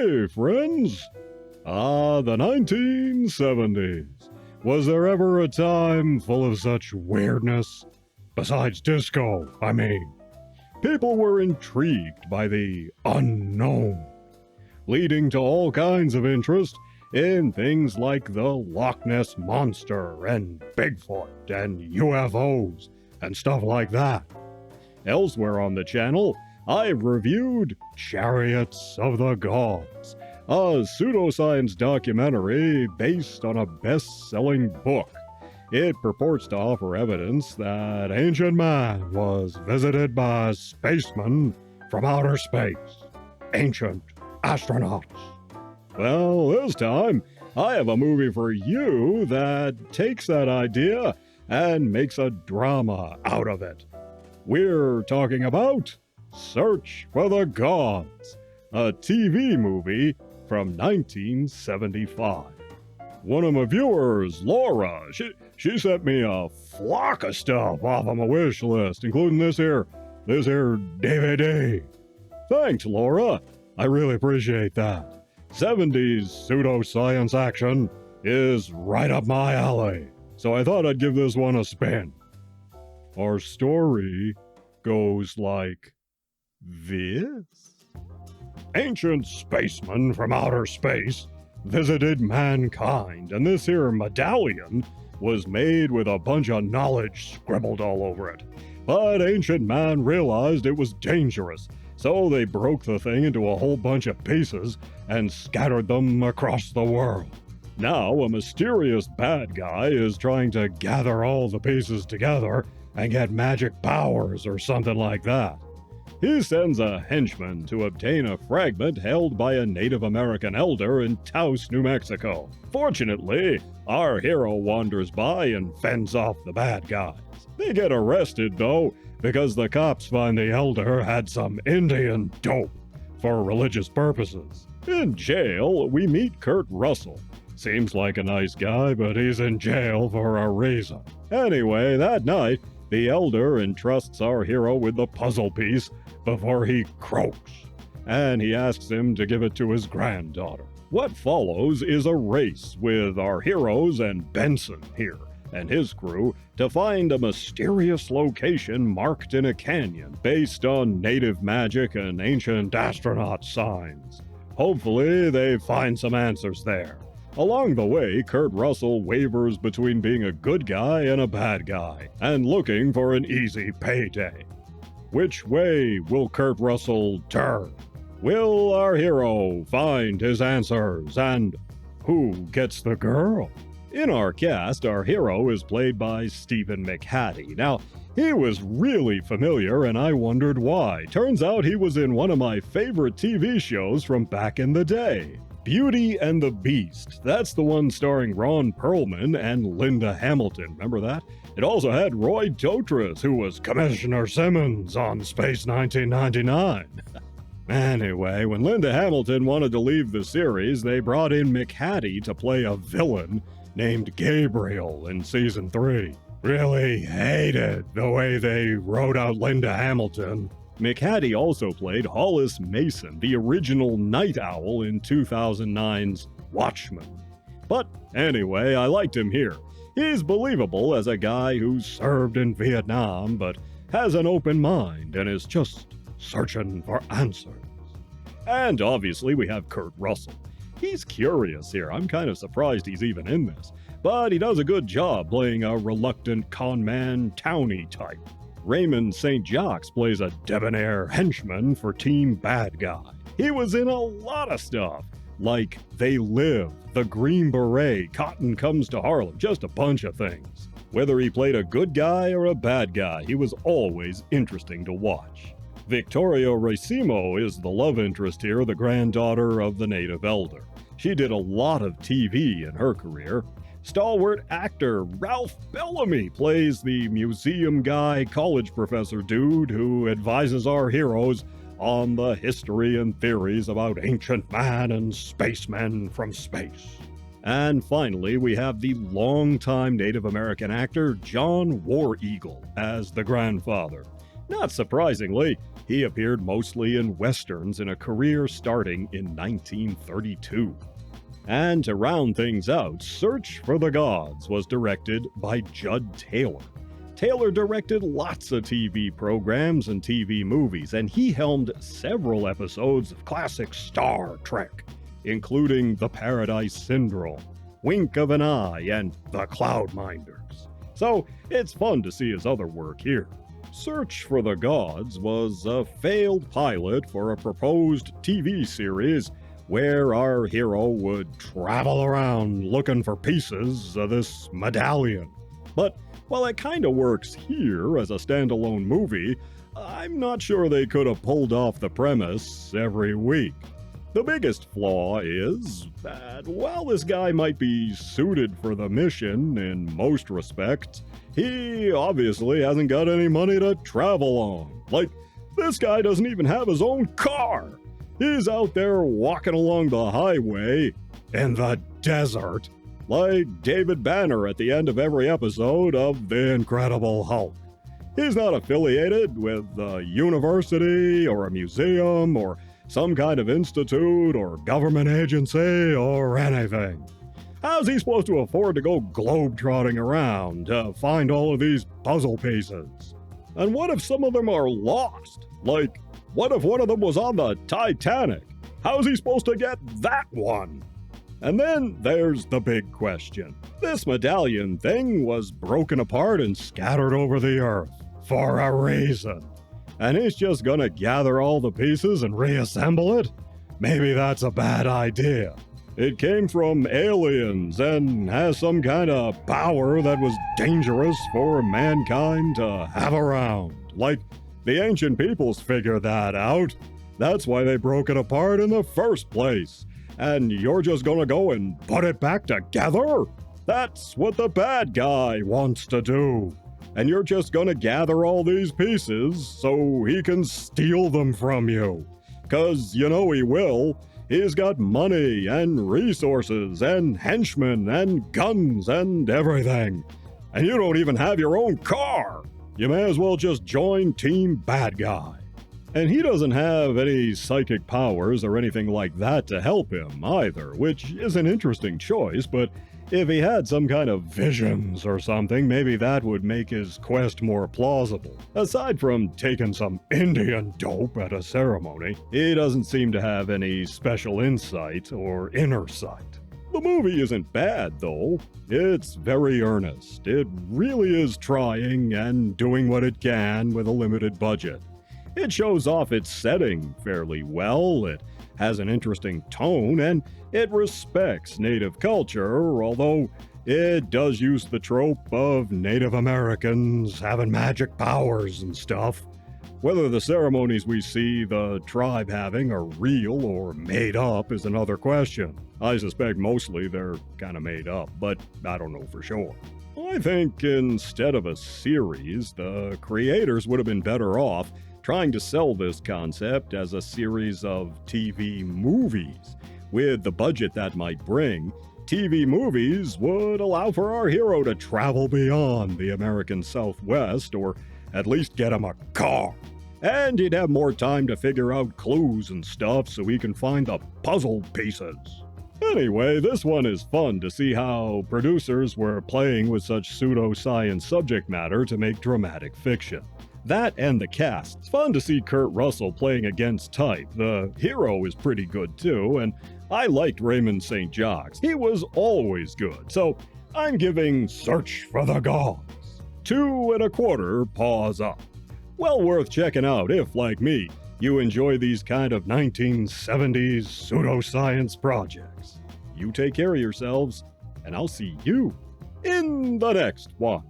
Hey, friends! The 1970s. Was there ever a time full of such weirdness? Besides disco, I mean. People were intrigued by the unknown, leading to all kinds of interest in things like the Loch Ness Monster and Bigfoot and UFOs and stuff like that. Elsewhere on the channel, I've reviewed Chariots of the Gods, a pseudoscience documentary based on a best-selling book. It purports to offer evidence that ancient man was visited by spacemen from outer space, ancient astronauts. Well, this time, I have a movie for you that takes that idea and makes a drama out of it. We're talking about Search for the Gods, a TV movie from 1975. One of my viewers, Laura, she sent me a flock of stuff off of my wish list, including this here DVD. Thanks, Laura. I really appreciate that. 70s pseudoscience action is right up my alley, so I thought I'd give this one a spin. Our story goes like this. Ancient spacemen from outer space visited mankind, and this here medallion was made with a bunch of knowledge scribbled all over it. But ancient man realized it was dangerous, so they broke the thing into a whole bunch of pieces and scattered them across the world. Now a mysterious bad guy is trying to gather all the pieces together and get magic powers or something like that. He sends a henchman to obtain a fragment held by a Native American elder in Taos, New Mexico. Fortunately, our hero wanders by and fends off the bad guys. They get arrested, though, because the cops find the elder had some Indian dope for religious purposes. In jail, we meet Kurt Russell. Seems like a nice guy, but he's in jail for a reason. Anyway, that night, the elder entrusts our hero with the puzzle piece before he croaks, and he asks him to give it to his granddaughter. What follows is a race with our heroes and Benson here and his crew to find a mysterious location marked in a canyon based on native magic and ancient astronaut signs. Hopefully, they find some answers there. Along the way, Kurt Russell wavers between being a good guy and a bad guy, and looking for an easy payday. Which way will Kurt Russell turn? Will our hero find his answers? And who gets the girl? In our cast, our hero is played by Stephen McHattie. Now, he was really familiar, and I wondered why. Turns out he was in one of my favorite TV shows from back in the day. Beauty and the Beast. That's the one starring Ron Perlman and Linda Hamilton. Remember that? It also had Roy Totris, who was Commissioner Simmons on Space 1999. Anyway, when Linda Hamilton wanted to leave the series, they brought in McHattie to play a villain named Gabriel in Season 3. Really hated the way they wrote out Linda Hamilton. McHattie also played Hollis Mason, the original Night Owl in 2009's Watchmen. But anyway, I liked him here. He's believable as a guy who served in Vietnam, but has an open mind and is just searching for answers. And obviously we have Kurt Russell. He's curious here. I'm kind of surprised he's even in this. But he does a good job playing a reluctant conman townie type. Raymond St. Jacques plays a debonair henchman for Team Bad Guy. He was in a lot of stuff, like They Live, The Green Beret, Cotton Comes to Harlem, just a bunch of things. Whether he played a good guy or a bad guy, he was always interesting to watch. Victoria Racimo is the love interest here, the granddaughter of the native elder. She did a lot of TV in her career. Stalwart actor Ralph Bellamy plays the museum guy, college professor dude who advises our heroes on the history and theories about ancient man and spacemen from space. And finally, we have the longtime Native American actor John War Eagle as the grandfather. Not surprisingly, he appeared mostly in westerns in a career starting in 1932. And to round things out, Search for the Gods was directed by Judd Taylor. Taylor directed lots of TV programs and TV movies, and he helmed several episodes of classic Star Trek, including The Paradise Syndrome, Wink of an Eye, and The Cloudminders. So it's fun to see his other work here. Search for the Gods was a failed pilot for a proposed TV series where our hero would travel around looking for pieces of this medallion. But while it kinda works here as a standalone movie, I'm not sure they could have pulled off the premise every week. The biggest flaw is that while this guy might be suited for the mission in most respects, he obviously hasn't got any money to travel on. Like, this guy doesn't even have his own car. He's out there walking along the highway in the desert, like David Banner at the end of every episode of The Incredible Hulk. He's not affiliated with a university or a museum or some kind of institute or government agency or anything. How's he supposed to afford to go globe-trotting around to find all of these puzzle pieces? And what if some of them are lost? Like, what if one of them was on the Titanic? How's he supposed to get that one? And then there's the big question. This medallion thing was broken apart and scattered over the earth for a reason. And he's just gonna gather all the pieces and reassemble it? Maybe that's a bad idea. It came from aliens and has some kind of power that was dangerous for mankind to have around. Like, the ancient peoples figured that out. That's why they broke it apart in the first place. And you're just gonna go and put it back together? That's what the bad guy wants to do. And you're just gonna gather all these pieces so he can steal them from you. 'Cause you know he will. He's got money and resources and henchmen and guns and everything. And you don't even have your own car. You may as well just join Team Bad Guy. And he doesn't have any psychic powers or anything like that to help him either, which is an interesting choice, but if he had some kind of visions or something, maybe that would make his quest more plausible. Aside from taking some Indian dope at a ceremony, he doesn't seem to have any special insight or inner sight. The movie isn't bad, though. It's very earnest. It really is trying and doing what it can with a limited budget. It shows off its setting fairly well, it has an interesting tone, and it respects Native culture, although it does use the trope of Native Americans having magic powers and stuff. Whether the ceremonies we see the tribe having are real or made up is another question. I suspect mostly they're kinda made up, but I don't know for sure. I think instead of a series, the creators would have been better off trying to sell this concept as a series of TV movies. With the budget that might bring, TV movies would allow for our hero to travel beyond the American Southwest, or at least get him a car. And he'd have more time to figure out clues and stuff so he can find the puzzle pieces. Anyway, this one is fun to see how producers were playing with such pseudoscience subject matter to make dramatic fiction. That and the cast. It's fun to see Kurt Russell playing against type. The hero is pretty good too, and I liked Raymond St. Jacques. He was always good, so I'm giving Search for the Gods 2.25 paws up. Well worth checking out if, like me, you enjoy these kind of 1970s pseudoscience projects. You take care of yourselves, and I'll see you in the next one.